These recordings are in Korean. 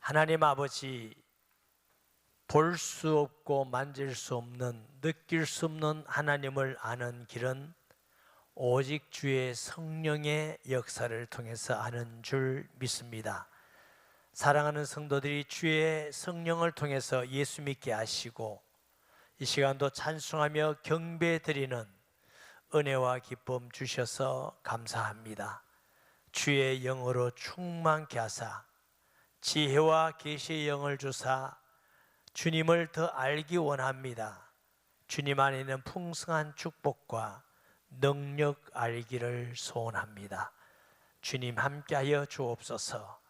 하나님 아버지, 볼 수 없고 만질 수 없는, 느낄 수 없는 하나님을 아는 길은 오직 주의 성령의 역사를 통해서 아는 줄 믿습니다. 사랑하는 성도들이 주의 성령을 통해서 예수 믿게 하시고 이 시간도 찬송하며 경배 드리는 은혜와 기쁨 주셔서 감사합니다. 주의 영으로 충만케 하사 지혜와 계시의 영을 주사 주님을 더 알기 원합니다. 주님 안에 있는 풍성한 축복과 능력 알기를 소원합니다. 주님 함께하여 주옵소서.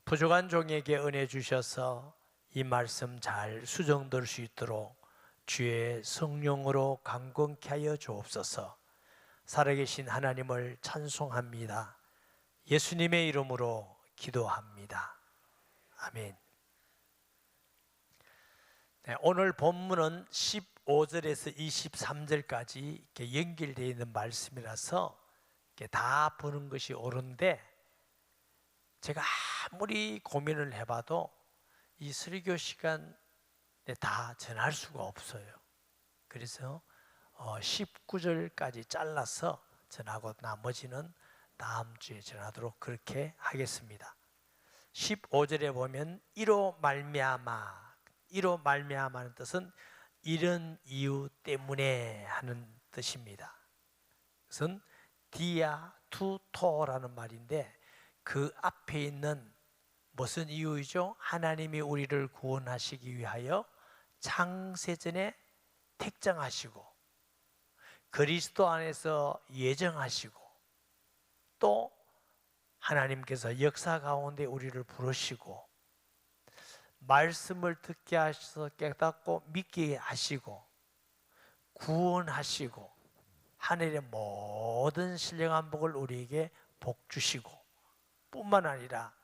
부족한 종에게 은혜 주셔서 이 말씀 잘 수정될 수 있도록 주의 성령으로 강건케 하여 주옵소서. 살아계신 하나님을 찬송합니다. 예수님의 이름으로 기도합니다. 아멘. 네, 오늘 본문은 15절에서 23절까지 이렇게 연결되어 있는 말씀이라서 이렇게 다 보는 것이 옳은데, 제가 아무리 고민을 해봐도 이 설교 시간에 다 전할 수가 없어요. 그래서 19절까지 잘라서 전하고 나머지는 다음 주에 전하도록 그렇게 하겠습니다. 15절에 보면 이로 말미암아, 이로 말미암아는 뜻은 이런 이유 때문에 하는 뜻입니다. 그것은 디아 투토라는 말인데 그 앞에 있는 무슨 이유이죠? 하나님이 우리를 구원하시기 위하여 창세전에 택정하시고 그리스도 안에서 예정하시고 또 하나님께서 역사 가운데 우리를 부르시고 말씀을 듣게 하셔서 깨닫고 믿게 하시고 구원하시고 하늘의 모든 신령한 복을 우리에게 복 주시고 뿐만 아니라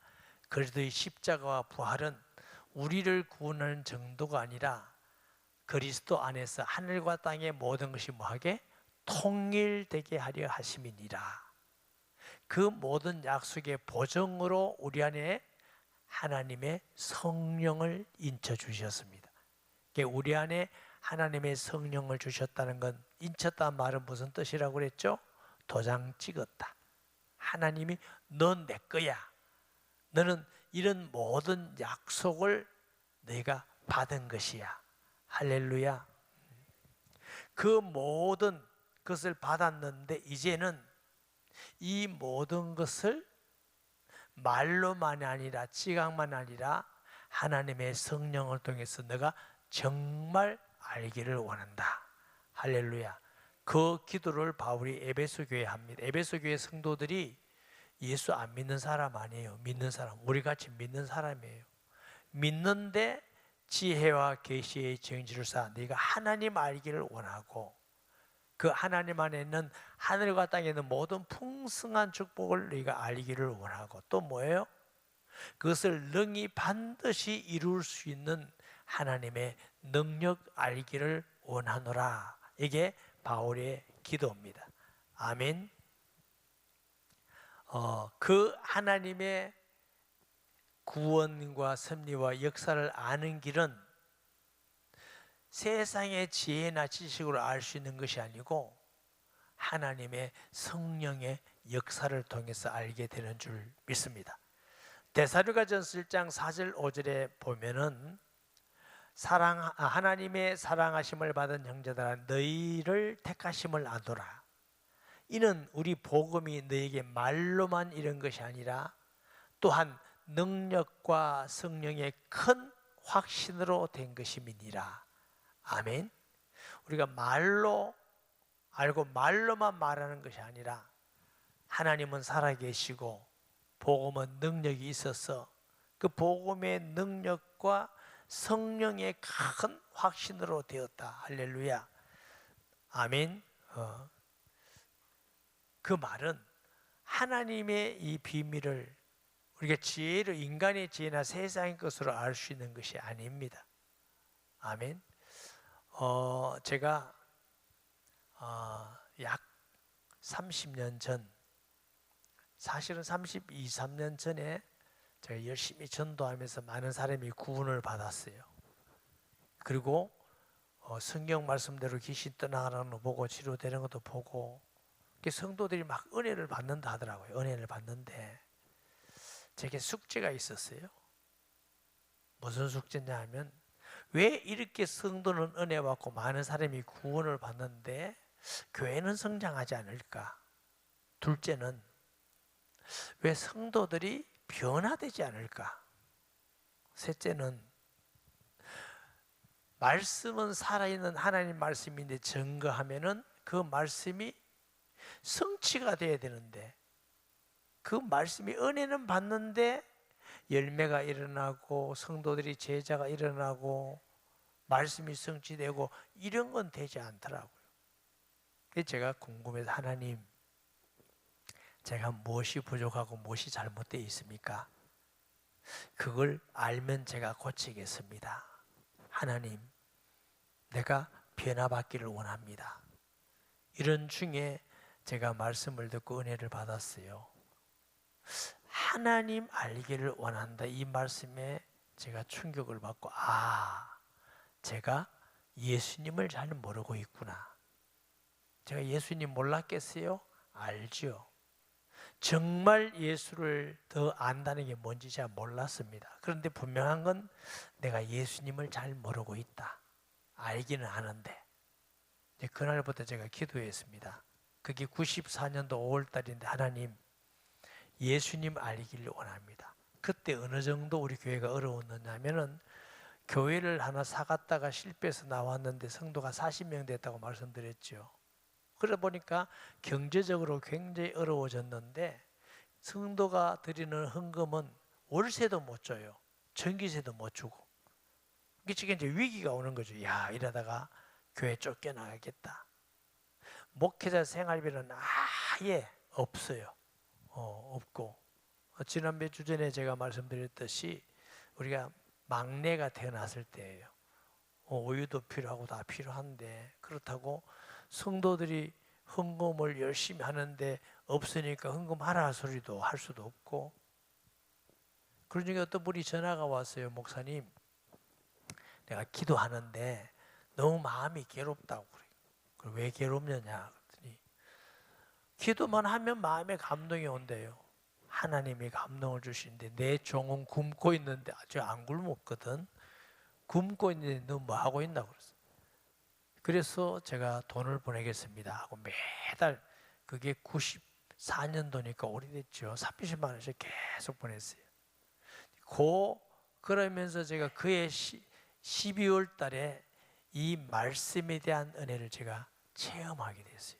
그리스도의 십자가와 부활은 우리를 구원하는 정도가 아니라 그리스도 안에서 하늘과 땅의 모든 것이 뭐하게? 통일되게 하려 하심이니라. 그 모든 약속의 보증으로 우리 안에 하나님의 성령을 인쳐 주셨습니다. 우리 안에 하나님의 성령을 주셨다는 건, 인쳤다는 말은 무슨 뜻이라고 그랬죠? 도장 찍었다. 하나님이 너 내 거야. 너는 이런 모든 약속을 내가 받은 것이야. 할렐루야. 그 모든 것을 받았는데 이제는 이 모든 것을 말로만 아니라 지각만 아니라 하나님의 성령을 통해서 내가 정말 알기를 원한다. 할렐루야. 그 기도를 바울이 에베소 교회에 합니다. 에베소 교회 성도들이 예수 안 믿는 사람 아니에요. 믿는 사람, 우리같이 믿는 사람이에요. 믿는데 지혜와 계시의 정지를 쌓아 네가 하나님 알기를 원하고 그 하나님 안에 있는 하늘과 땅에 있는 모든 풍성한 축복을 너희가 알기를 원하고 또 뭐예요? 그것을 능히 반드시 이룰 수 있는 하나님의 능력 알기를 원하노라. 이게 바울의 기도입니다. 아멘. 그 하나님의 구원과 섭리와 역사를 아는 길은 세상의 지혜나 지식으로 알 수 있는 것이 아니고 하나님의 성령의 역사를 통해서 알게 되는 줄 믿습니다. 데살로니가전서 1장 4절 5절에 보면은 하나님의 사랑하심을 받은 형제들아 너희를 택하심을 아노라. 이는 우리 복음이 너에게 말로만 이런 것이 아니라 또한 능력과 성령의 큰 확신으로 된 것임이니라. 아멘. 우리가 말로 알고 말로만 말하는 것이 아니라 하나님은 살아계시고 복음은 능력이 있어서 그 복음의 능력과 성령의 큰 확신으로 되었다. 할렐루야. 아멘. 그 말은 하나님의 이 비밀을 우리가 지혜로 인간의 지혜나 세상의 것으로 알 수 있는 것이 아닙니다. 아멘. 제가 약 30년 전, 사실은 32, 3년 전에 제가 열심히 전도하면서 많은 사람이 구원을 받았어요. 그리고 성경 말씀대로 귀신 떠나가는 거 보고 치료되는 것도 보고, 성도들이 막 은혜를 받는다 하더라고요. 은혜를 받는데 제게 숙제가 있었어요. 무슨 숙제냐 하면, 왜 이렇게 성도는 은혜 받고 많은 사람이 구원을 받는데 교회는 성장하지 않을까? 둘째는 왜 성도들이 변화되지 않을까? 셋째는 말씀은 살아있는 하나님 말씀인데 증거하면은 그 말씀이 성취가 돼야 되는데, 그 말씀이 은혜는 받는데 열매가 일어나고 성도들이 제자가 일어나고 말씀이 성취되고 이런 건 되지 않더라고요. 그래서 제가 궁금해서, 하나님, 제가 무엇이 부족하고 무엇이 잘못되어 있습니까? 그걸 알면 제가 고치겠습니다. 하나님, 내가 변화받기를 원합니다. 이런 중에 제가 말씀을 듣고 은혜를 받았어요. 하나님 알기를 원한다, 이 말씀에 제가 충격을 받고, 제가 예수님을 잘 모르고 있구나. 제가 예수님 몰랐겠어요? 알죠. 정말 예수를 더 안다는 게 뭔지 제가 몰랐습니다. 그런데 분명한 건 내가 예수님을 잘 모르고 있다. 알기는 하는데. 그날부터 제가 기도했습니다. 그게 94년도 5월달인데, 하나님, 예수님 알기를 원합니다. 그때 어느 정도 우리 교회가 어려웠느냐면은, 교회를 하나 사갔다가 실패해서 나왔는데 성도가 40명 됐다고 말씀드렸죠. 그러다 보니까 경제적으로 굉장히 어려워졌는데, 성도가 드리는 헌금은 월세도 못 줘요. 전기세도 못 주고. 지금 이제 위기가 오는 거죠. 이러다가 교회 쫓겨나가겠다. 목회자 생활비는 아예 없어요. 없고. 지난 몇 주 전에 제가 말씀드렸듯이 우리가 막내가 태어났을 때예요. 우유도 필요하고 다 필요한데, 그렇다고 성도들이 헌금을 열심히 하는데 없으니까 헌금하라 소리도 할 수도 없고. 그런 중에 어떤 분이 전화가 왔어요. 목사님, 내가 기도하는데 너무 마음이 괴롭다고 그래요. 왜 괴롭느냐 그랬더니, 기도만 하면 마음에 감동이 온대요. 하나님이 감동을 주시는데 내 종은 굶고 있는데, 아직 안 굶었거든. 굶고 있는데 너 뭐 하고 있나 그랬어요. 그래서 제가 돈을 보내겠습니다 하고 매달, 그게 94년도니까 오래됐죠. 30만 원씩 계속 보냈어요. 그러면서 제가 그해 12월 달에 이 말씀에 대한 은혜를 제가 체험하게 됐어요.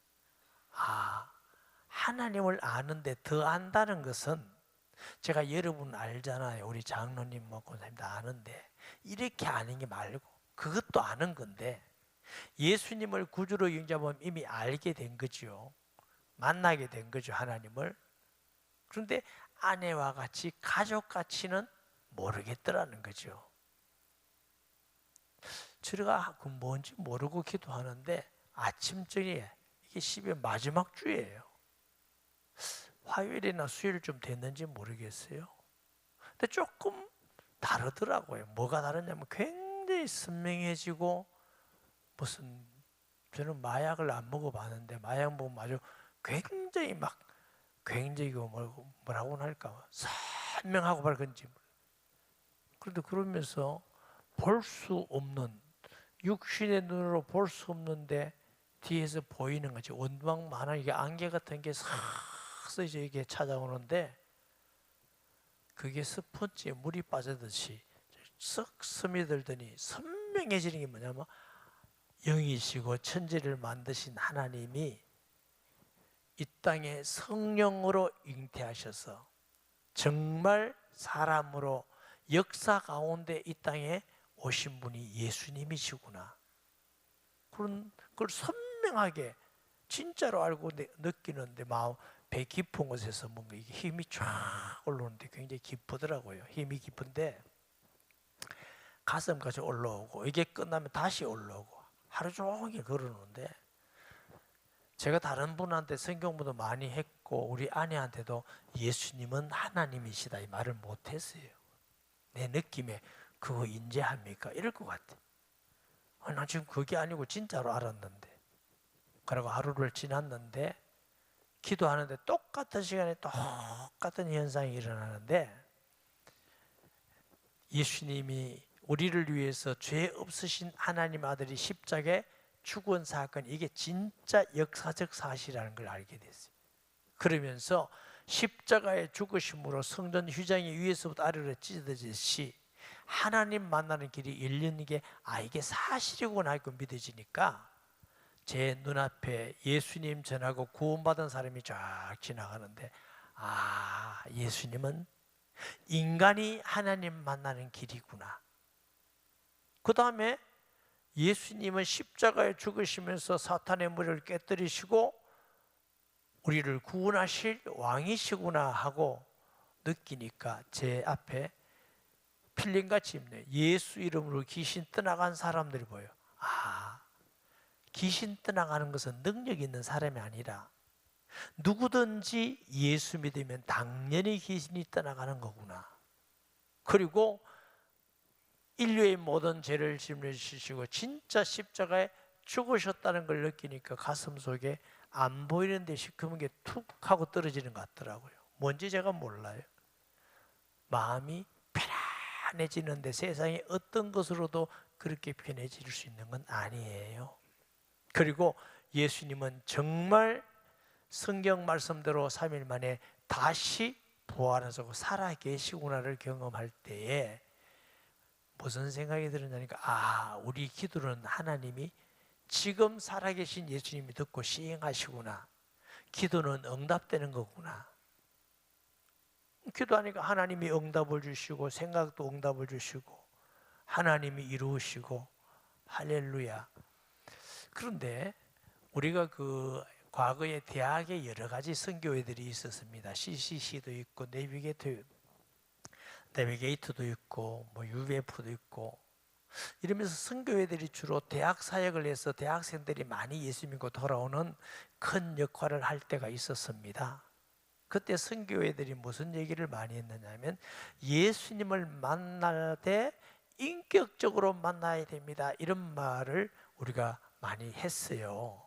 하나님을 아는데 더 안다는 것은, 제가 여러분 알잖아요. 우리 장로님, 권사님 다 아는데, 이렇게 아는 게 말고 그것도 아는 건데, 예수님을 구주로 영접하면 이미 알게 된 거죠. 만나게 된 거죠, 하나님을. 그런데 아내와 같이, 가족같이는 모르겠더라는 거죠. 제가 그 뭔지 모르고 기도하는데, 아침 저녁에, 이게 10일 마지막 주예요. 화요일이나 수요일 좀 됐는지 모르겠어요. 근데 조금 다르더라고요. 뭐가 다르냐면 굉장히 선명해지고, 저는 마약을 안 먹어봤는데, 마약 먹으면 아주 굉장히 뭐라고 할까, 선명하고 밝은지. 그런데 그러면서 볼 수 없는, 육신의 눈으로 볼 수 없는데 뒤에서 보이는 거지. 원망만한 이게 안개 같은 게 싹 써져 이게 찾아오는데, 그게 스펀지에 물이 빠지듯이 썩 스며들더니 선명해지는 게 뭐냐면, 영이시고 천지를 만드신 하나님이 이 땅에 성령으로 잉태하셔서 정말 사람으로 역사 가운데 이 땅에 오신 분이 예수님이시구나. 그런 걸 선명하게 진짜로 알고 느끼는데, 마음 배 깊은 곳에서 뭔가 이게 힘이 쫙 올라오는데 굉장히 기쁘더라고요. 힘이 깊은데 가슴까지 올라오고, 이게 끝나면 다시 올라오고, 하루 종일 걸어오는데, 제가 다른 분한테 성경부도 많이 했고 듣고 우리 아내한테도 예수님은 하나님이시다 이 말을 못했어요. 내 느낌에 그거 인지합니까? 이럴 것 같아. 나 지금 그게 아니고 진짜로 알았는데. 그리고 하루를 지났는데 기도하는데 똑같은 시간에 똑같은 현상이 일어나는데 예수님이 우리를 위해서 죄 없으신 하나님 아들이 십자가에 죽은 사건, 이게 진짜 역사적 사실이라는 걸 알게 됐어요. 그러면서 십자가의 죽으심으로 성전 휘장이 위에서부터 아래로 찢어지듯이 하나님 만나는 길이 열리는 게 이게 사실이구나 이거 믿어지니까 제 눈앞에 예수님 전하고 구원받은 사람이 쫙 지나가는데 예수님은 인간이 하나님 만나는 길이구나. 그 다음에 예수님은 십자가에 죽으시면서 사탄의 무리를 깨뜨리시고 우리를 구원하실 왕이시구나 하고 느끼니까 제 앞에 필름같이 입네. 예수 이름으로 귀신 떠나간 사람들이 보여요. 귀신 떠나가는 것은 능력 있는 사람이 아니라 누구든지 예수 믿으면 당연히 귀신이 떠나가는 거구나. 그리고 인류의 모든 죄를 짊어지시고 진짜 십자가에 죽으셨다는 걸 느끼니까 가슴 속에 안 보이는 데 시커먼 게 툭 하고 떨어지는 것 같더라고요. 뭔지 제가 몰라요. 마음이 편안해지는데 세상에 어떤 것으로도 그렇게 편해질 수 있는 건 아니에요. 그리고 예수님은 정말 성경 말씀대로 3일 만에 다시 부활하시고 살아 계시구나를 경험할 때에 무슨 생각이 들었냐니까 우리 기도는 하나님이 지금 살아계신 예수님이 듣고 시행하시구나. 기도는 응답되는 거구나. 기도하니까 하나님이 응답을 주시고 생각도 응답을 주시고 하나님이 이루시고 할렐루야. 그런데 우리가 그 과거에 대학에 여러 가지 선교회들이 있었습니다. CCC도 있고 내비게이터도 있고 UVF도 있고 이러면서 선교회들이 주로 대학 사역을 해서 대학생들이 많이 예수 믿고 돌아오는 큰 역할을 할 때가 있었습니다. 그때 선교회들이 무슨 얘기를 많이 했느냐면 예수님을 만날 때 인격적으로 만나야 됩니다. 이런 말을 우리가 많이 했어요.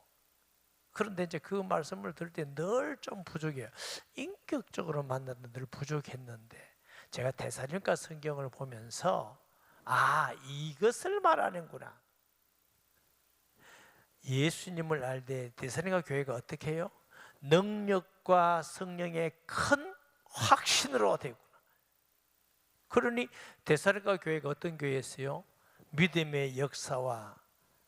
그런데 이제 그 말씀을 들을 때 늘 좀 부족해요. 인격적으로 만나는 늘 부족했는데 제가 데살로니가 성경을 보면서 이것을 말하는구나. 예수님을 알 때 데살로니가 교회가 어떻게 해요? 능력과 성령의 큰 확신으로 되구나. 그러니 데살로니가 교회가 어떤 교회였어요? 믿음의 역사와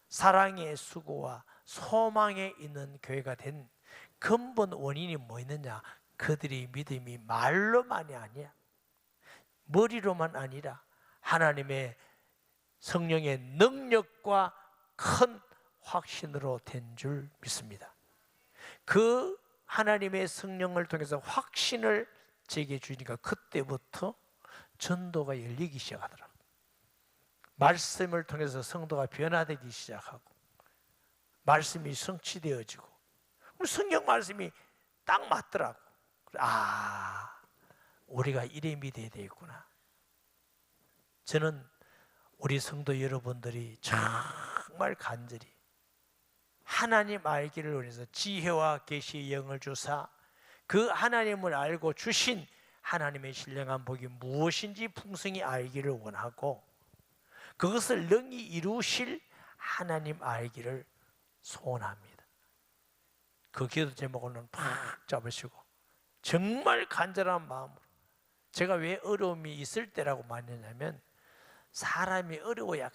사랑의 수고와 소망에 있는 교회가 된 근본 원인이 뭐 있느냐? 그들이 믿음이 말로만이 아니야. 머리로만 아니라 하나님의 성령의 능력과 큰 확신으로 된 줄 믿습니다. 그 하나님의 성령을 통해서 확신을 제게 주니까 그때부터 전도가 열리기 시작하더라. 말씀을 통해서 성도가 변화되기 시작하고 말씀이 성취되어지고 성경 말씀이 딱 맞더라고. 우리가 이래 믿어야 되겠구나. 저는 우리 성도 여러분들이 정말 간절히 하나님 알기를 원해서 지혜와 계시의 영을 주사 그 하나님을 알고 주신 하나님의 신령한 복이 무엇인지 풍성히 알기를 원하고 그것을 능히 이루실 하나님 알기를 소원합니다. 그 기도 제목은 팍 잡으시고 정말 간절한 마음으로 제가 왜 어려움이 있을 때라고 말했냐면 사람이 어려워야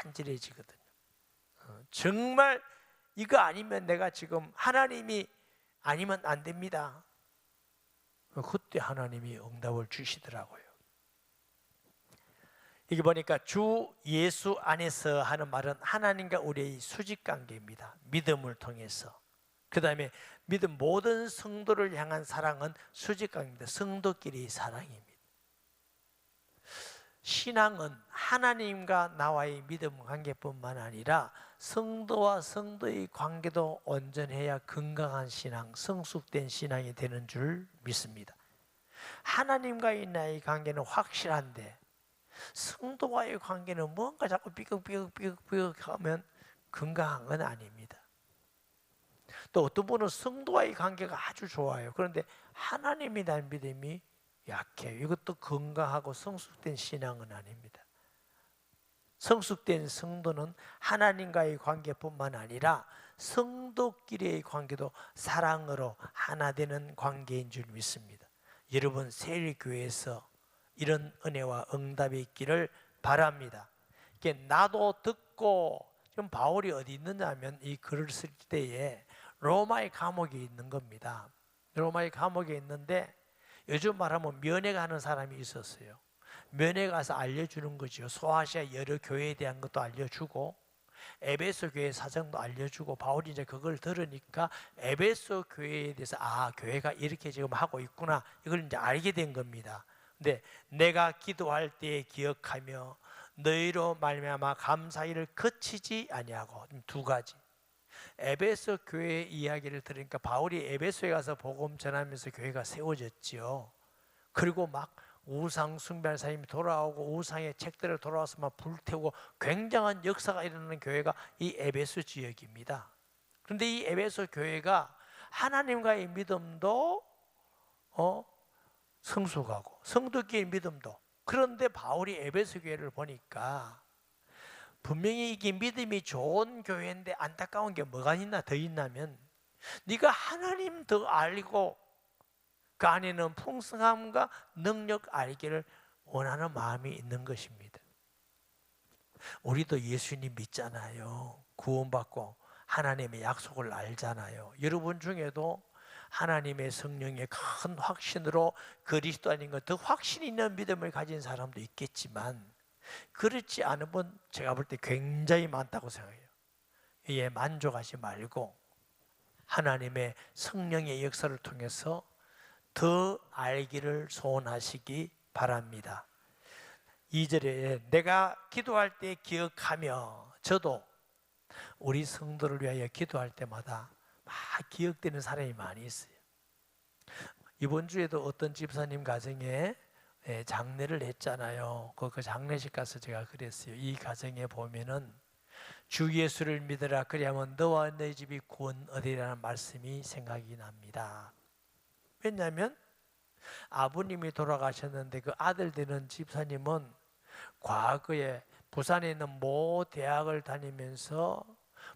간절해지거든요. 정말 이거 아니면 내가 지금 하나님이 아니면 안 됩니다. 그때 하나님이 응답을 주시더라고요. 여기 보니까 주 예수 안에서 하는 말은 하나님과 우리의 수직관계입니다. 믿음을 통해서. 그 다음에 믿음 모든 성도를 향한 사랑은 수직관계입니다. 성도끼리 사랑입니다. 신앙은 하나님과 나와의 믿음 관계뿐만 아니라 성도와 성도의 관계도 온전해야 건강한 신앙, 성숙된 신앙이 되는 줄 믿습니다. 하나님과의 나의 관계는 확실한데 성도와의 관계는 뭔가 자꾸 삐걱삐걱 하면 건강한 건 아닙니다. 또 어떤 분은 성도와의 관계가 아주 좋아요. 그런데 하나님에 대한 믿음이 약해요. 이것도 건강하고 성숙된 신앙은 아닙니다. 성숙된 성도는 하나님과의 관계뿐만 아니라 성도끼리의 관계도 사랑으로 하나 되는 관계인 줄 믿습니다. 여러분 세일교회에서 이런 은혜와 응답이 있기를 바랍니다. 나도 듣고, 지금 바울이 어디 있느냐 하면 이 글을 쓸 때에 로마의 감옥에 있는 겁니다. 로마의 감옥에 있는데 요즘 말하면 면회 가는 사람이 있었어요. 면회 가서 알려주는 거죠. 소아시아 여러 교회에 대한 것도 알려주고 에베소 교회 사정도 알려주고, 바울이 이제 그걸 들으니까 에베소 교회에 대해서 교회가 이렇게 지금 하고 있구나, 이걸 이제 알게 된 겁니다. 근데 내가 기도할 때 기억하며 너희로 말미암아 감사일을 그치지 아니하고, 두 가지. 에베소 교회 이야기를 들으니까 바울이 에베소에 가서 복음 전하면서 교회가 세워졌지요. 그리고 막 우상 숭배하는 사람이 돌아오고 우상의 책들을 돌아와서 막 불태우고 굉장한 역사가 일어나는 교회가 이 에베소 지역입니다. 그런데 이 에베소 교회가 하나님과의 믿음도 성숙하고 성도끼리 믿음도, 그런데 바울이 에베소 교회를 보니까 분명히 이게 믿음이 좋은 교회인데 안타까운 게 뭐가 더 있냐면 네가 하나님 더 알고 그 안에는 풍성함과 능력 알기를 원하는 마음이 있는 것입니다. 우리도 예수님 믿잖아요. 구원받고 하나님의 약속을 알잖아요. 여러분 중에도 하나님의 성령의 큰 확신으로 그리스도 아닌 것 더 확신 있는 믿음을 가진 사람도 있겠지만 그렇지 않은 분 제가 볼 때 굉장히 많다고 생각해요. 이에 만족하지 말고 하나님의 성령의 역사를 통해서 더 알기를 소원하시기 바랍니다. 2절에 내가 기도할 때 기억하며, 저도 우리 성도를 위하여 기도할 때마다 막 기억되는 사람이 많이 있어요. 이번 주에도 어떤 집사님 가정에 장례를 했잖아요. 그 장례식 가서 제가 그랬어요. 이 가정에 보면은 주 예수를 믿으라 그리하면 너와 너희 집이 구원 얻으리라는 말씀이 생각이 납니다. 왜냐하면 아버님이 돌아가셨는데 그 아들 되는 집사님은 과거에 부산에 있는 모 대학을 다니면서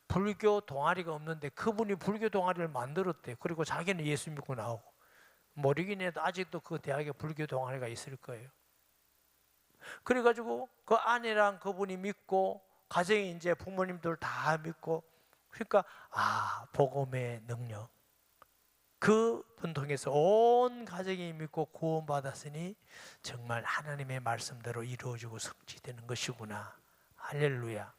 불교 동아리가 없는데 그분이 불교 동아리를 만들었대요. 그리고 자기는 예수 믿고 나오고, 모르긴 해도 아직도 그 대학에 불교 동아리가 있을 거예요. 그래가지고 그 아내랑 그분이 믿고 가정에 이제 부모님들 다 믿고, 그러니까 복음의 능력, 그분 통해서 온 가정이 믿고 구원받았으니 정말 하나님의 말씀대로 이루어지고 성취되는 것이구나. 할렐루야.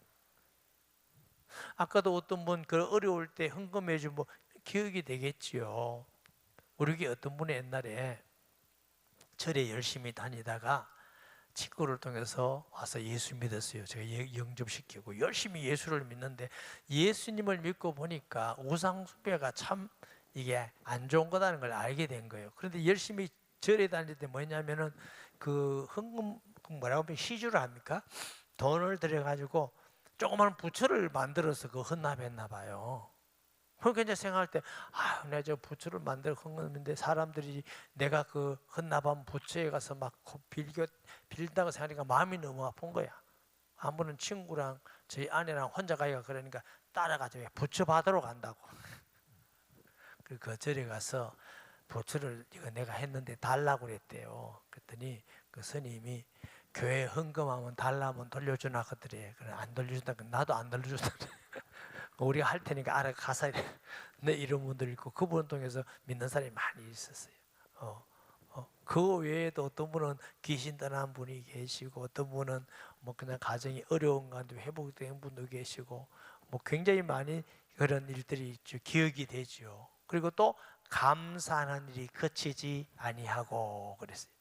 아까도 어떤 분 그 어려울 때 헌금해 주면 기억이 되겠지요. 우리 교회 어떤 분이 옛날에 절에 열심히 다니다가 친구를 통해서 와서 예수 믿었어요. 제가 영접시키고 열심히 예수를 믿는데 예수님을 믿고 보니까 우상 숭배가 참 이게 안 좋은 거라는 걸 알게 된 거예요. 그런데 열심히 절에 다닐 때 뭐냐면은 그 헌금, 뭐라고 하면 시주를 합니까? 돈을 들여가지고 조그마한 부처를 만들어서 그 헌납했나 봐요. 그러니까 이제 생각할 때 내가 저 부처를 만들어 헌금인데 사람들이 내가 그 헌납한 부처에 가서 막 빌다고 생각하니까 마음이 너무 아픈 거야. 한 번은 친구랑 저희 아내랑 혼자 가기가 그러니까 따라가죠. 부처 받으러 간다고. 그 절에 가서 부처를 이거 내가 했는데 달라고 그랬대요. 그랬더니 그 스님이 교회 헌금하면 달라면 돌려주나 그랬더래. 그래 안 돌려준다. 나도 안 돌려준다. 우리가 할 테니까 알아 가사 내 이런 분들 있고 그분 통해서 믿는 사람이 많이 있었어요. 그 외에도 어떤 분은 귀신 떠난 분이 계시고 어떤 분은 뭐 그냥 가정이 어려운 가운데 회복된 분도 계시고 뭐 굉장히 많이 그런 일들이 있죠. 기억이 되죠. 그리고 또 감사하는 일이 그치지 아니하고 그랬어요.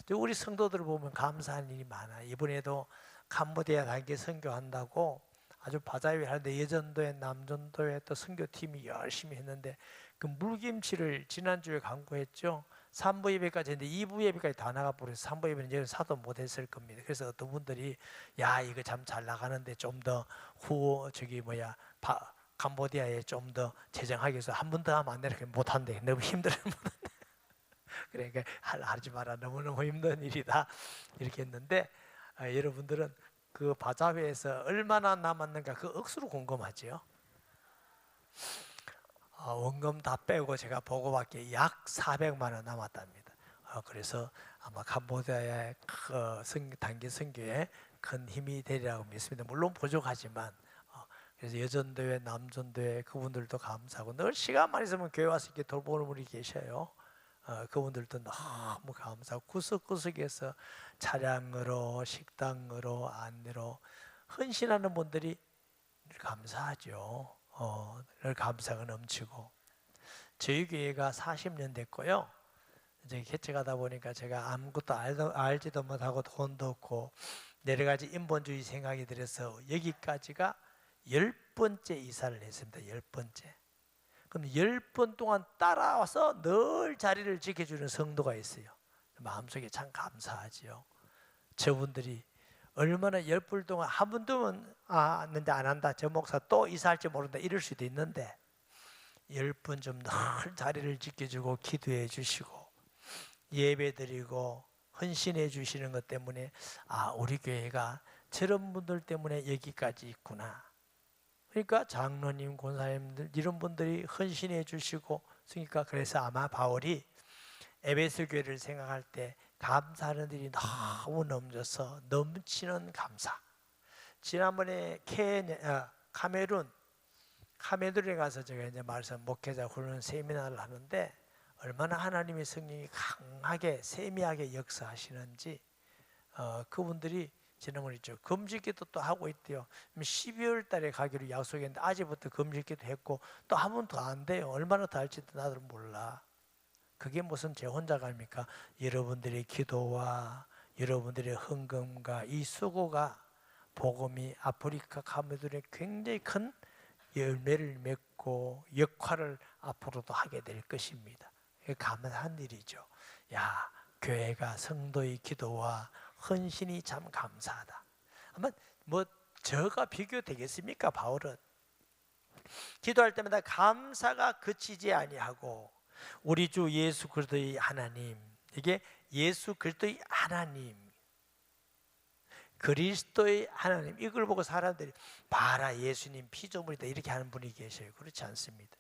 우리 성도들을 보면 감사하는 일이 많아요. 이번에도 캄보디아 단계 선교한다고 아주 바자회 하는데 예전도에 남전도에 또 선교팀이 열심히 했는데 그 물김치를 지난주에 강구했죠. 3부 예배까지 했는데 2부 예배까지 다 나가버려서 3부 예배는 이제 사도 못했을 겁니다. 그래서 어떤 분들이 야 이거 참 잘 나가는데 좀 더 캄보디아에 좀 더 재정하기 위해서 한 번 더 하면 안 되나 못한대. 너무 힘들어. 그러니까 하지 마라. 너무너무 힘든 일이다. 이렇게 했는데 여러분들은 그 바자회에서 얼마나 남았는가 그 억수로 궁금하지요. 원금 다 빼고 제가 보고밖에 약 400만 원 남았답니다. 그래서 아마 캄보디아의 단기 선교에 큰 힘이 되리라고 믿습니다. 물론 부족하지만 그래서 여전도회, 남전도회 그분들도 감사하고 늘 시간만 있으면 교회 와서 이렇게 돌보는 분이 계셔요. 그분들도 너무 감사하고 구석구석에서 차량으로 식당으로 안내로 헌신하는 분들이 감사하죠. 늘 감사가 넘치고 저희 교회가 40년 됐고요. 이제 개척하다 보니까 제가 아무것도 알지도 못하고 돈도 없고 여러 가지 인본주의 생각이 들어서 여기까지가 10번째 이사를 했습니다. 10번째. 그럼 10번 동안 따라와서 늘 자리를 지켜주는 성도가 있어요. 마음속에 참 감사하지요. 저분들이 얼마나 10분 동안 한 번도면 근데 안 한다. 저 목사 또 이사할지 모른다. 이럴 수도 있는데 10분 좀 늘 자리를 지켜주고 기도해 주시고 예배드리고 헌신해 주시는 것 때문에 우리 교회가 저런 분들 때문에 여기까지 있구나. 그러니까 장로님, 권사님들 이런 분들이 헌신해 주시고 그러니까 그래서 아마 바울이 에베소 교회를 생각할 때 감사하는 일이 너무 넘쳐서 넘치는 감사. 지난번에 카메룬에 가서 제가 이제 목회자 훈련 세미나를 하는데 얼마나 하나님의 성령이 강하게 세미하게 역사하시는지 그분들이 지난번에 있죠. 금식기도 또 하고 있대요. 12월 달에 가기로 약속했는데 아직부터 금식기도 했고 또 한 번 더 안 돼요. 얼마나 더 할지도 나도 몰라. 그게 무슨 제 혼자가 아닙니까? 여러분들의 기도와 여러분들의 헌금과 이 수고가 복음이 아프리카 카메룬에 굉장히 큰 열매를 맺고 역할을 앞으로도 하게 될 것입니다. 감사한 일이죠. 교회가 성도의 기도와 헌신이 참 감사하다. 아마 저가 비교되겠습니까? 바울은 기도할 때마다 감사가 그치지 아니하고 우리 주 예수 그리스도의 하나님, 이게 예수 그리스도의 하나님, 그리스도의 하나님, 이걸 보고 사람들이 봐라 예수님 피조물이다 이렇게 하는 분이 계셔요. 그렇지 않습니다.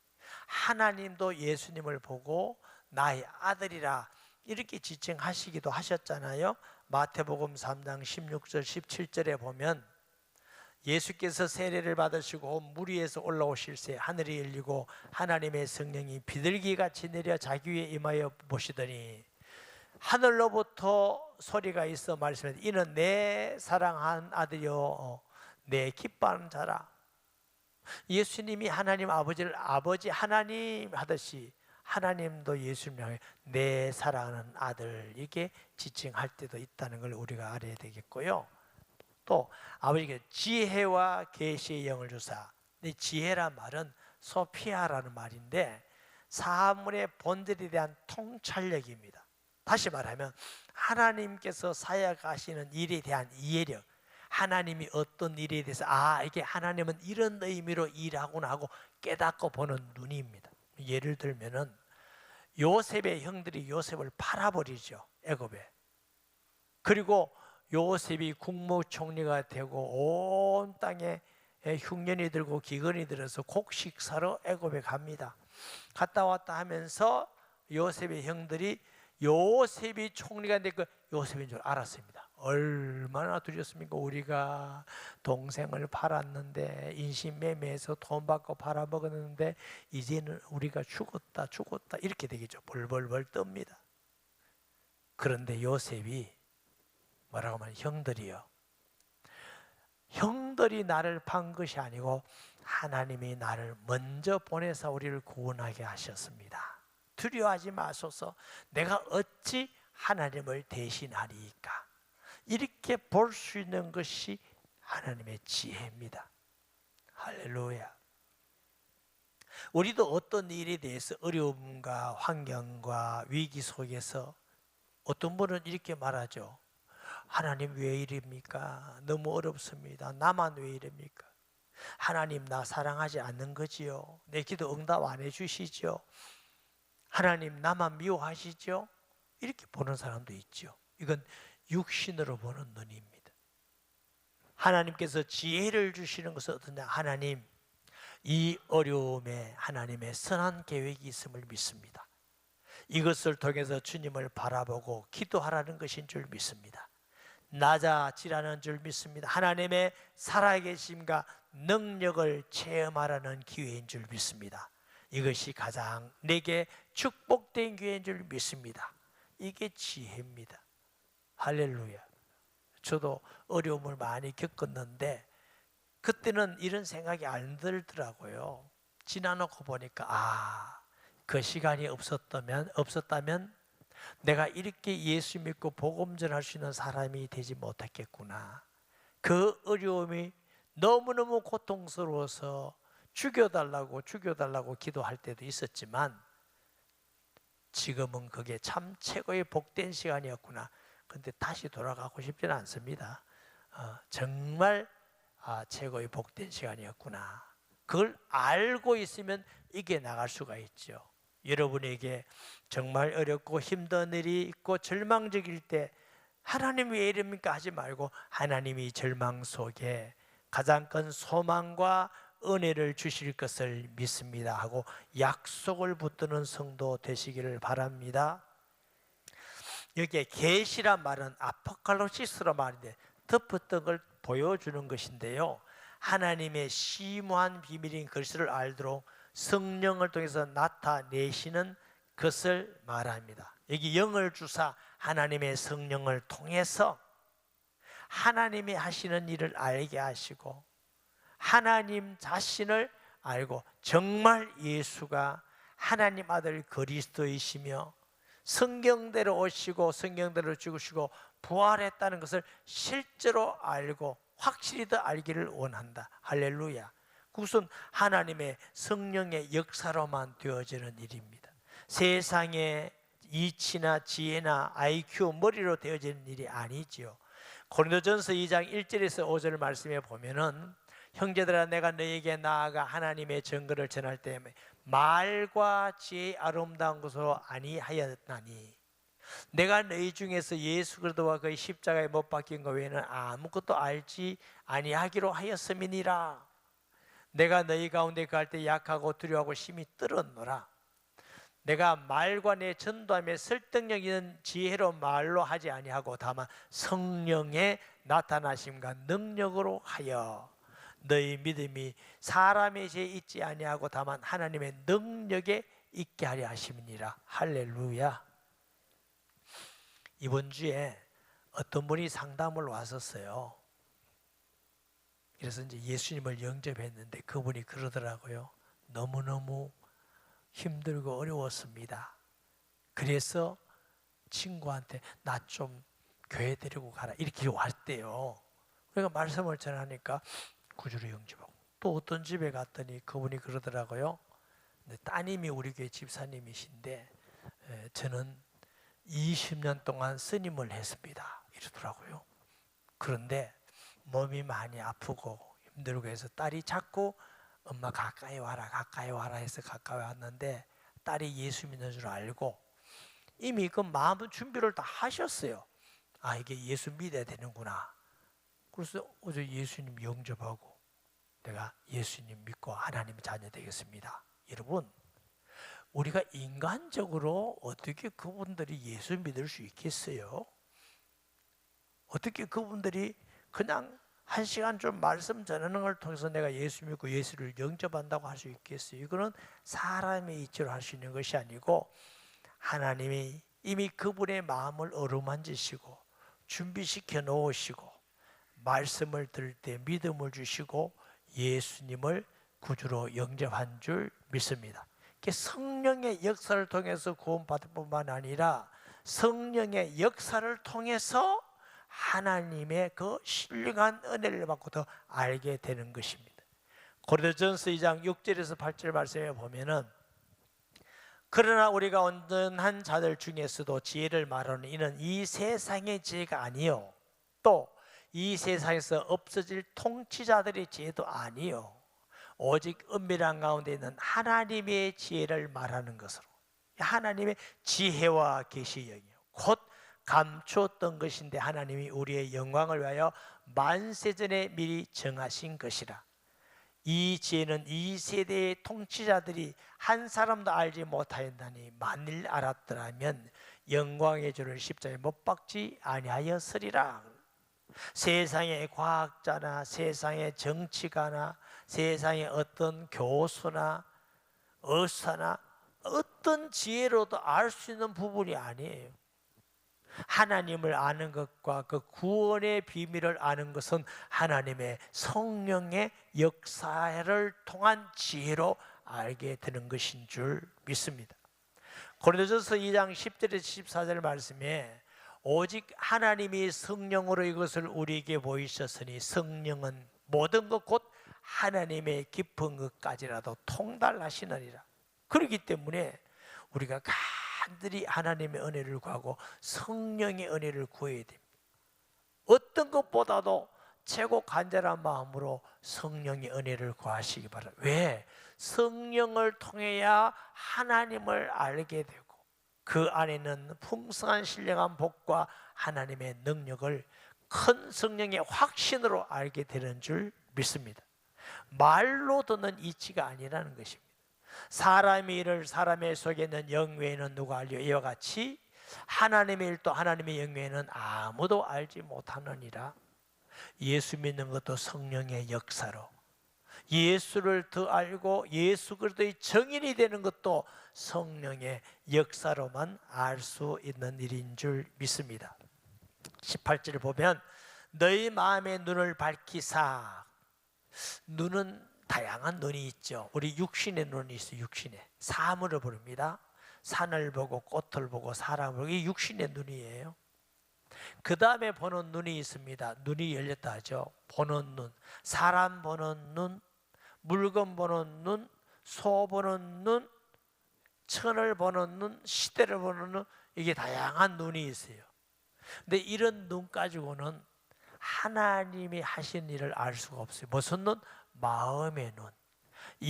하나님도 예수님을 보고 나의 아들이라 이렇게 지칭하시기도 하셨잖아요. 마태복음 3장 16절 17절에 보면 예수께서 세례를 받으시고 물 위에서 올라오실새 하늘이 열리고 하나님의 성령이 비둘기같이 내려 자기 위에 임하여 보시더니 하늘로부터 소리가 있어 말씀하되 이는 내 사랑한 아들이요 내 기뻐하는 자라. 예수님이 하나님 아버지를 아버지 하나님 하듯이 하나님도 예수님을 향해 내 사랑하는 아들 이렇게 지칭할 때도 있다는 걸 우리가 알아야 되겠고요. 또 아버지께 지혜와 계시의 영을 주사. 이 지혜란 말은 소피아라는 말인데 사물의 본질에 대한 통찰력입니다. 다시 말하면 하나님께서 사역하시는 일에 대한 이해력, 하나님이 어떤 일에 대해서 이게 하나님은 이런 의미로 일하구나 하고 깨닫고 보는 눈입니다. 예를 들면은 요셉의 형들이 요셉을 팔아버리죠. 애굽에. 그리고 요셉이 국무총리가 되고 온 땅에 흉년이 들고 기근이 들어서 곡식사러 애굽에 갑니다. 갔다 왔다 하면서 요셉의 형들이 요셉이 총리가 된 그 요셉인 줄 알았습니다. 얼마나 두렵습니까? 우리가 동생을 팔았는데 인신매매해서 돈 받고 팔아먹었는데 이제는 우리가 죽었다 이렇게 되겠죠. 벌벌벌 떱니다. 그런데 요셉이 뭐라고 하면 형들이 나를 판 것이 아니고 하나님이 나를 먼저 보내서 우리를 구원하게 하셨습니다. 두려워하지 마소서. 내가 어찌 하나님을 대신하리이까. 이렇게 볼 수 있는 것이 하나님의 지혜입니다. 할렐루야. 우리도 어떤 일에 대해서 어려움과 환경과 위기 속에서 어떤 분은 이렇게 말하죠. 하나님 왜 이럽니까? 너무 어렵습니다. 나만 왜 이럽니까? 하나님 나 사랑하지 않는 거지요? 내 기도 응답 안 해주시죠? 하나님 나만 미워하시죠? 이렇게 보는 사람도 있죠. 이건 육신으로 보는 눈입니다. 하나님께서 지혜를 주시는 것은 어떠냐? 하나님 이 어려움에 하나님의 선한 계획이 있음을 믿습니다. 이것을 통해서 주님을 바라보고 기도하라는 것인 줄 믿습니다. 낮아지라는 줄 믿습니다. 하나님의 살아계심과 능력을 체험하라는 기회인 줄 믿습니다. 이것이 가장 내게 축복된 기회인 줄 믿습니다. 이게 지혜입니다. 할렐루야. 저도 어려움을 많이 겪었는데 그때는 이런 생각이 안 들더라고요. 지나놓고 보니까 그 시간이 없었다면 내가 이렇게 예수 믿고 복음 전할 수 있는 사람이 되지 못했겠구나. 그 어려움이 너무너무 고통스러워서 죽여달라고 기도할 때도 있었지만 지금은 그게 참 최고의 복된 시간이었구나. 그런데 다시 돌아가고 싶지는 않습니다. 정말 최고의 복된 시간이었구나. 그걸 알고 있으면 이겨나갈 수가 있죠. 여러분에게 정말 어렵고 힘든 일이 있고 절망적일 때 하나님 왜 이럽니까 하지 말고 하나님이 절망 속에 가장 큰 소망과 은혜를 주실 것을 믿습니다 하고 약속을 붙드는 성도 되시기를 바랍니다. 여기에 계시란 말은 아포칼립시스로 말인데 덮었던 걸 보여주는 것인데요, 하나님의 심오한 비밀인 글씨를 알도록 성령을 통해서 나타내시는 것을 말합니다. 여기 영을 주사 하나님의 성령을 통해서 하나님이 하시는 일을 알게 하시고 하나님 자신을 알고 정말 예수가 하나님 아들 그리스도이시며 성경대로 오시고 성경대로 죽으시고 부활했다는 것을 실제로 알고 확실히 더 알기를 원한다. 할렐루야. 그것은 하나님의 성령의 역사로만 되어지는 일입니다. 세상의 이치나 지혜나 IQ, 머리로 되어지는 일이 아니지요. 고린도전서 2장 1절에서 5절 말씀에 보면은 형제들아 내가 너희에게 나아가 하나님의 증거를 전할 때 말과 지혜의 아름다운 것으로 아니하였나니 내가 너희 중에서 예수 그리스도와 그의 십자가에 못 박힌 것 외에는 아무것도 알지 아니하기로 하였음이니라. 내가 너희 가운데 갈 때 약하고 두려워하고 심히 떨었노라. 내가 말과 내 전도함에 설득력 있는 지혜로 말로 하지 아니하고 다만 성령의 나타나심과 능력으로 하여 너희 믿음이 사람의 지혜에 있지 아니하고 다만 하나님의 능력에 있게 하려 하심이니라. 할렐루야. 이번 주에 어떤 분이 상담을 왔었어요. 그래서 이제 예수님을 영접했는데 그분이 그러더라고요. 너무너무 힘들고 어려웠습니다. 그래서 친구한테 나 좀 교회 데리고 가라 이렇게 왔대요. 그러니까 말씀을 전하니까 구주로 영접하고 또 어떤 집에 갔더니 그분이 그러더라고요. 따님이 우리 교회 집사님이신데 저는 20년 동안 스님을 했습니다 이러더라고요. 그런데 몸이 많이 아프고 힘들고 해서 딸이 자꾸 엄마 가까이 와라 해서 가까이 왔는데 딸이 예수 믿는 줄 알고 이미 그 마음 준비를 다 하셨어요. 이게 예수 믿어야 되는구나. 그래서 어제 예수님 영접하고 내가 예수님 믿고 하나님 자녀 되겠습니다. 여러분, 우리가 인간적으로 어떻게 그분들이 예수 믿을 수 있겠어요? 어떻게 그분들이 그냥 한 시간 좀 말씀 전하는 걸 통해서 내가 예수 믿고 예수를 영접한다고 할 수 있겠어요? 이거는 사람의 이치로 할 수 있는 것이 아니고 하나님이 이미 그분의 마음을 어루만지시고 준비시켜 놓으시고 말씀을 들을 때 믿음을 주시고 예수님을 구주로 영접한 줄 믿습니다. 성령의 역사를 통해서 구원받을 뿐만 아니라 성령의 역사를 통해서 하나님의 그 신령한 은혜를 받고 더 알게 되는 것입니다. 고린도전서 2장 6절에서 8절 말씀에 보면은 그러나 우리가 온전한 자들 중에서도 지혜를 말하는 이는 이 세상의 지혜가 아니요 또 이 세상에서 없어질 통치자들의 지혜도 아니요 오직 은밀한 가운데 있는 하나님의 지혜를 말하는 것으로 하나님의 지혜와 계시의 영이요 곧 감추었던 것인데 하나님이 우리의 영광을 위하여 만세전에 미리 정하신 것이라. 이 지혜는 이 세대의 통치자들이 한 사람도 알지 못하였나니 만일 알았더라면 영광의 주를 십자가에 못 박지 아니하였으리라. 세상의 과학자나 세상의 정치가나 세상의 어떤 교수나 의사나 어떤 지혜로도 알 수 있는 부분이 아니에요. 하나님을 아는 것과 그 구원의 비밀을 아는 것은 하나님의 성령의 역사를 통한 지혜로 알게 되는 것인 줄 믿습니다. 고린도전서 2장 10절에서 14절 말씀에 오직 하나님이 성령으로 이것을 우리에게 보이셨으니 성령은 모든 것 곧 하나님의 깊은 것까지라도 통달하시느니라. 그렇기 때문에 우리가 간절히 하나님의 은혜를 구하고 성령의 은혜를 구해야 됩니다. 어떤 것보다도 최고 간절한 마음으로 성령의 은혜를 구하시기 바랍니다. 왜? 성령을 통해야 하나님을 알게 되고 그 안에는 풍성한 신령한 복과 하나님의 능력을 큰 성령의 확신으로 알게 되는 줄 믿습니다. 말로 듣는 이치가 아니라는 것입니다. 사람의 일을 사람의 속에 있는 영 외에는 누가 알려? 이와 같이 하나님의 일도 하나님의 영 외에는 아무도 알지 못하느니라. 예수 믿는 것도 성령의 역사로, 예수를 더 알고 예수 그리스도의 증인이 되는 것도 성령의 역사로만 알 수 있는 일인 줄 믿습니다. 18절을 보면 너희 마음의 눈을 밝히사. 눈은 다양한 눈이 있죠. 우리 육신의 눈이 있어요. 육신의 사물을 보릅니다. 산을 보고 꽃을 보고 사람을 보고 이 육신의 눈이에요. 그 다음에 보는 눈이 있습니다. 눈이 열렸다 하죠. 보는 눈, 사람 보는 눈, 물건 보는 눈, 소 보는 눈, 천을 보는 눈, 시대를 보는 눈, 이게 다양한 눈이 있어요. 근데 이런 눈 가지고는 하나님이 하신 일을 알 수가 없어요. 무슨 눈? 마음의 눈.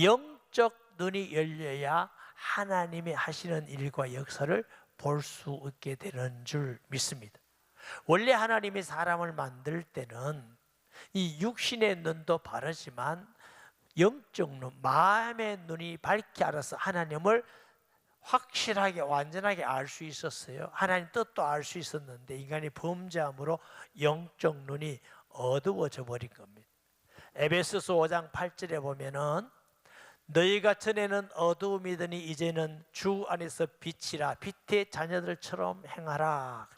영적 눈이 열려야 하나님이 하시는 일과 역사를 볼 수 있게 되는 줄 믿습니다. 원래 하나님이 사람을 만들 때는 이 육신의 눈도 바르지만 영적 눈, 마음의 눈이 밝게 알아서 하나님을 확실하게 완전하게 알 수 있었어요. 하나님 뜻도 알 수 있었는데 인간이 범죄함으로 영적 눈이 어두워져 버린 겁니다. 에베소서 5장 8절에 보면은 너희가 전에는 어두움이더니 이제는 주 안에서 빛이라 빛의 자녀들처럼 행하라.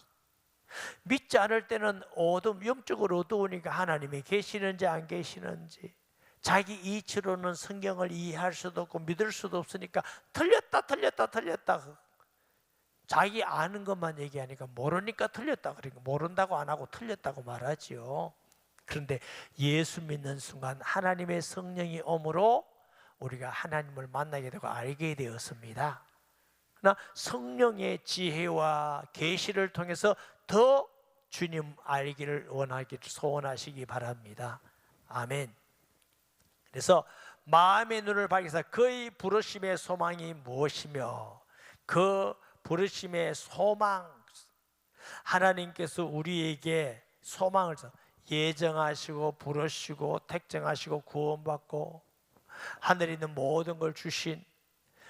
믿지 않을 때는 어두움, 영적으로 어두우니까 하나님이 계시는지 안 계시는지 자기 이치로는 성경을 이해할 수도 없고 믿을 수도 없으니까 틀렸다 자기 아는 것만 얘기하니까 모르니까 틀렸다. 그러니까 모른다고 안 하고 틀렸다고 말하지요. 그런데 예수 믿는 순간 하나님의 성령이 오므로 우리가 하나님을 만나게 되고 알게 되었습니다. 그러나 성령의 지혜와 계시를 통해서 더 주님 알기를 원하기를 소원하시기 바랍니다. 아멘. 그래서 마음의 눈을 밝혀서 그의 부르심의 소망이 무엇이며 그 부르심의 소망, 하나님께서 우리에게 소망을 예정하시고 부르시고 택정하시고 구원받고 하늘에 있는 모든 걸 주신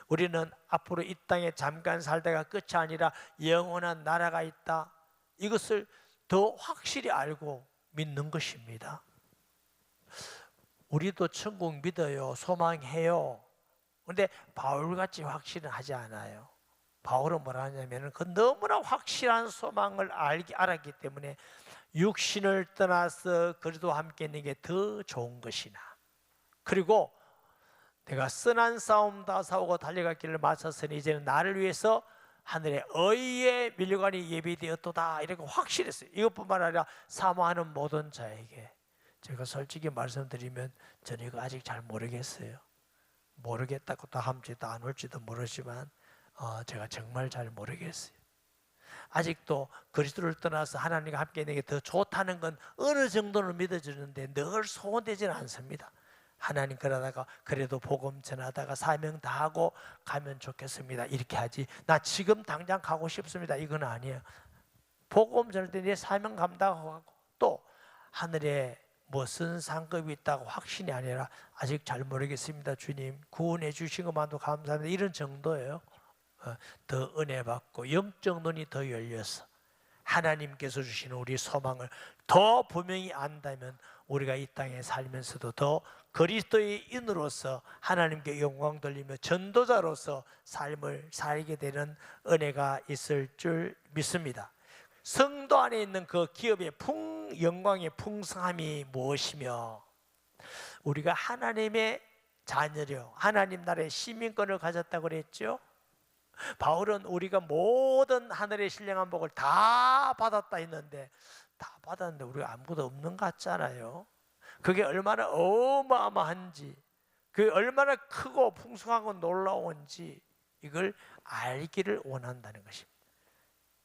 우리는 앞으로 이 땅에 잠깐 살다가 끝이 아니라 영원한 나라가 있다. 이것을 더 확실히 알고 믿는 것입니다. 우리도 천국 믿어요. 소망해요. 그런데 바울같이 확실은 하지 않아요. 바울은 뭐라 하냐면 그 너무나 확실한 소망을 알았기 때문에 육신을 떠나서 그리스도와 함께 있는 게 더 좋은 것이나 그리고 내가 선한 싸움 다 싸우고 달려갈 길을 마쳤으니 이제는 나를 위해서 하늘에 의의 밀려관이 예비되었도다. 이렇게 확실했어요. 이것뿐만 아니라 사모하는 모든 자에게 제가 솔직히 말씀드리면 저는 이거 아직 잘 모르겠어요. 모르겠다고 또 함지도 안 올지도 모르지만 제가 정말 잘 모르겠어요. 아직도 그리스도를 떠나서 하나님과 함께 있는 게 더 좋다는 건 어느 정도는 믿어지는데 늘 소원되지는 않습니다. 하나님 그러다가 그래도 복음 전하다가 사명 다하고 가면 좋겠습니다. 이렇게 하지 나 지금 당장 가고 싶습니다. 이건 아니에요. 복음 전할 때 내 사명 감당하고 또 하늘에 무슨 상급이 있다고 확신이 아니라 아직 잘 모르겠습니다. 주님 구원해 주신 것만도 감사합니다. 이런 정도예요. 더 은혜 받고 영적 눈이 더 열려서 하나님께서 주시는 우리 소망을 더 분명히 안다면 우리가 이 땅에 살면서도 더 그리스도의 인으로서 하나님께 영광 돌리며 전도자로서 삶을 살게 되는 은혜가 있을 줄 믿습니다. 성도 안에 있는 그 기업의 영광의 풍성함이 무엇이며 우리가 하나님의 자녀려 하나님 나라의 시민권을 가졌다고 그랬죠. 바울은 우리가 모든 하늘의 신령한 복을 다 받았다 했는데 다 받았는데 우리가 아무것도 없는 것 같잖아요. 그게 얼마나 어마어마한지 그게 얼마나 크고 풍성하고 놀라운지 이걸 알기를 원한다는 것입니다.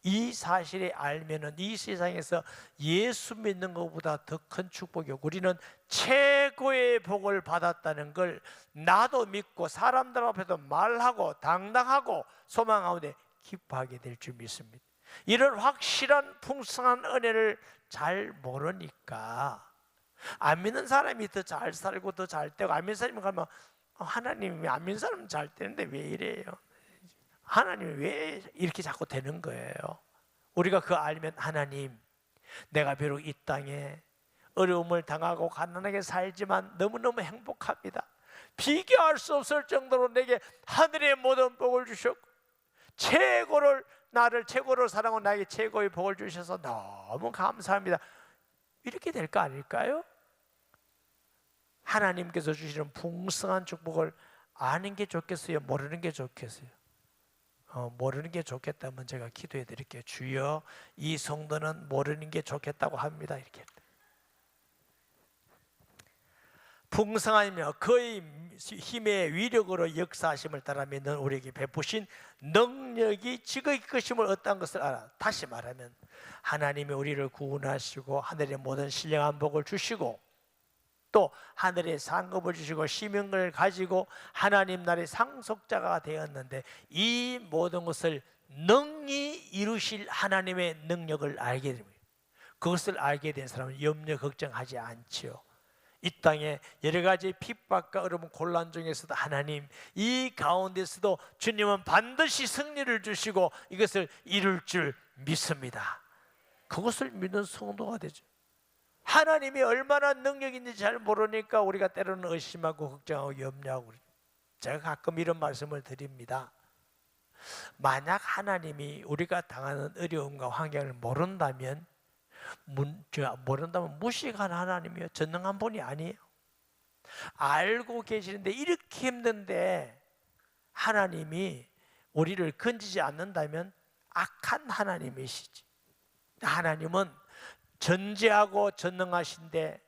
이 사실을 알면은 이 세상에서 예수 믿는 것보다 더 큰 축복이고 우리는 최고의 복을 받았다는 걸 나도 믿고 사람들 앞에서 말하고 당당하고 소망 가운데 기뻐하게 될 줄 믿습니다. 이런 확실한 풍성한 은혜를 잘 모르니까 안 믿는 사람이 더 잘 살고 더 잘 되고 안 믿는 사람이 가면 하나님이 안 믿는 사람은 잘 되는데 왜 이래요? 하나님이 왜 이렇게 자꾸 되는 거예요? 우리가 그거 알면 하나님 내가 비록 이 땅에 어려움을 당하고 가난하게 살지만 너무너무 행복합니다. 비교할 수 없을 정도로 내게 하늘의 모든 복을 주셨고 나를 최고로 사랑하고 나에게 최고의 복을 주셔서 너무 감사합니다. 이렇게 될 거 아닐까요? 하나님께서 주시는 풍성한 축복을 아는 게 좋겠어요? 모르는 게 좋겠어요? 모르는 게 좋겠다면 제가 기도해 드릴게요. 주여 이 성도는 모르는 게 좋겠다고 합니다. 이렇게 풍성하며 그의 힘의 위력으로 역사하심을 따라 믿는 우리에게 베푸신 능력이 지극히 크심을 얻다는 것을 알아. 다시 말하면 하나님이 우리를 구원하시고 하늘의 모든 신령한 복을 주시고 또 하늘의 상급을 주시고 시민을 가지고 하나님 나라의 상속자가 되었는데 이 모든 것을 능히 이루실 하나님의 능력을 알게 됩니다. 그것을 알게 된 사람은 염려 걱정하지 않지요. 이 땅에 여러 가지 핍박과 어려움 곤란 중에서도 하나님 이 가운데서도 주님은 반드시 승리를 주시고 이것을 이룰 줄 믿습니다. 그것을 믿는 성도가 되죠. 하나님이 얼마나 능력이 있는지 잘 모르니까 우리가 때로는 의심하고 걱정하고 염려하고 제가 가끔 이런 말씀을 드립니다. 만약 하나님이 우리가 당하는 어려움과 환경을 모른다면 무식한 하나님이요 전능한 분이 아니에요. 알고 계시는데 이렇게 힘든데 하나님이 우리를 건지지 않는다면 악한 하나님이시지. 하나님은 전지하고 전능하신데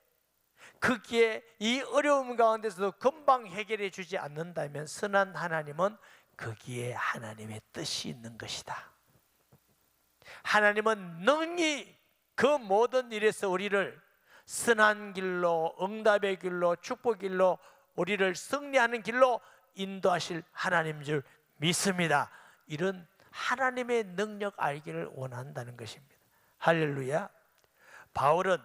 거기에 이 어려움 가운데서도 금방 해결해 주지 않는다면 선한 하나님은 거기에 하나님의 뜻이 있는 것이다. 하나님은 능히 그 모든 일에서 우리를 선한 길로 응답의 길로 축복의 길로 우리를 승리하는 길로 인도하실 하나님인 줄 믿습니다. 이런 하나님의 능력 알기를 원한다는 것입니다. 할렐루야. 바울은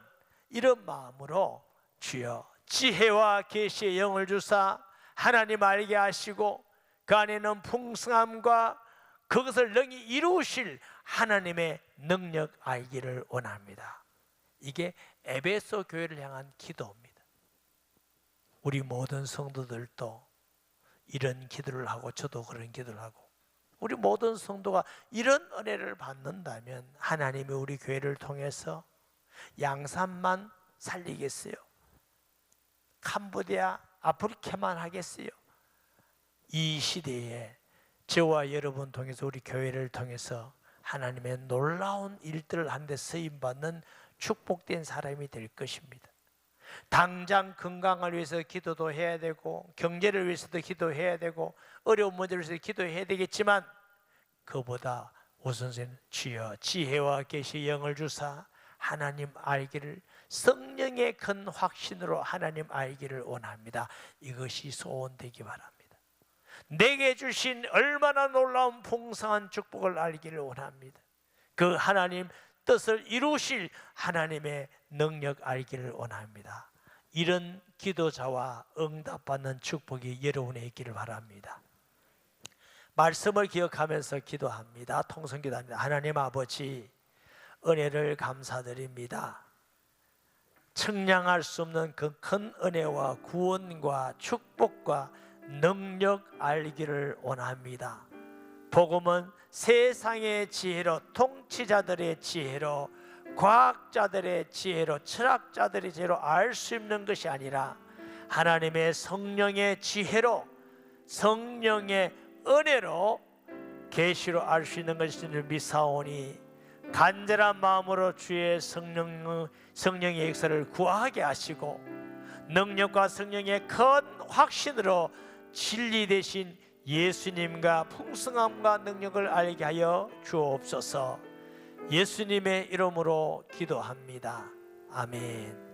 이런 마음으로 주여 지혜와 계시의 영을 주사 하나님 알게 하시고 그 안에는 풍성함과 그것을 능히 이루실 하나님의 능력 알기를 원합니다. 이게 에베소 교회를 향한 기도입니다. 우리 모든 성도들도 이런 기도를 하고 저도 그런 기도를 하고 우리 모든 성도가 이런 은혜를 받는다면 하나님이 우리 교회를 통해서 양산만 살리겠어요? 캄보디아, 아프리카만 하겠어요? 이 시대에 저와 여러분 통해서 우리 교회를 통해서 하나님의 놀라운 일들을 하는데 쓰임받는 축복된 사람이 될 것입니다. 당장 건강을 위해서 기도도 해야 되고, 경제를 위해서도 기도해야 되고, 어려운 문제를 위해서 기도해야 되겠지만, 그보다 우선순위는 주여 지혜와 계시 영을 주사 하나님 알기를, 성령의 큰 확신으로 하나님 알기를 원합니다. 이것이 소원되기 바랍니다. 내게 주신 얼마나 놀라운 풍성한 축복을 알기를 원합니다. 그 하나님 뜻을 이루실 하나님의 능력 알기를 원합니다. 이런 기도자와 응답받는 축복이 여러분에 있기를 바랍니다. 말씀을 기억하면서 기도합니다. 통성기도합니다. 하나님 아버지, 은혜를 감사드립니다. 청량할 수 없는 그 큰 은혜와 구원과 축복과 능력 알기를 원합니다. 복음은 세상의 지혜로, 통치자들의 지혜로, 과학자들의 지혜로, 철학자들의 지혜로 알 수 있는 것이 아니라 하나님의 성령의 지혜로, 성령의 은혜로 계시로 알 수 있는 것을 믿사오니 간절한 마음으로 주의 성령의 역사를 구하게 하시고, 능력과 성령의 큰 확신으로 진리 대신 예수님과 풍성함과 능력을 알게 하여 주옵소서. 예수님의 이름으로 기도합니다. 아멘.